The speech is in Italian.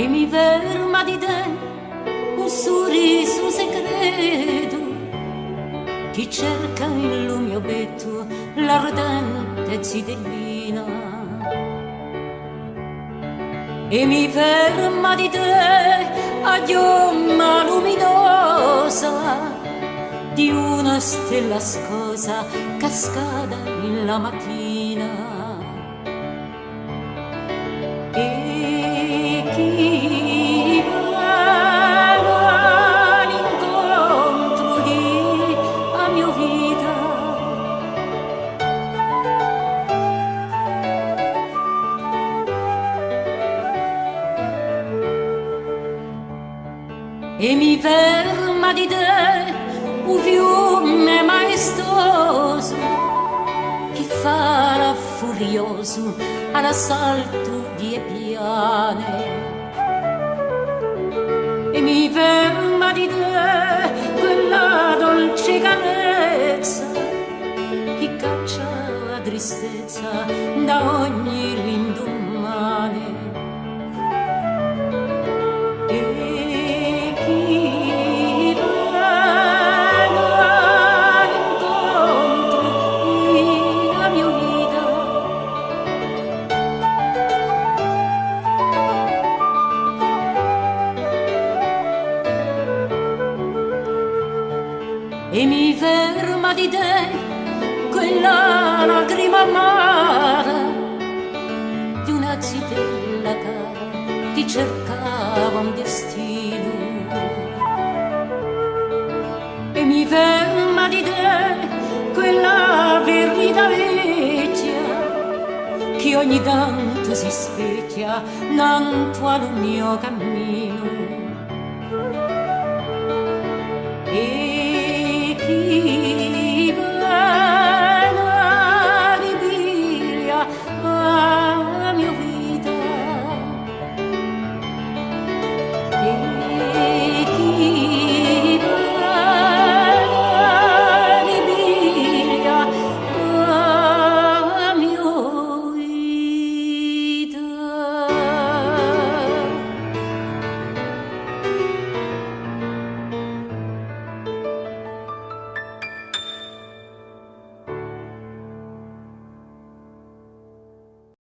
e mi ferma di te un sorriso segreto che cerca il mio petto l'ardente zitellina e mi ferma di te a chioma luminosa di una stella scosa cascata nella mattina e chi va all'incontro di la mia vita e mi ferma di te un fiume maestoso che farà furioso all'assalto di piane e mi ferma di te quella dolce carezza che caccia la tristezza da ogni l'indomani e chi va all'incontro della mia vita e mi ferma di te quella lacrima amara di una zitella cara che cercava un destino e mi ferma di te quella verità vecchia che ogni tanto si specchia nanto al mio cammino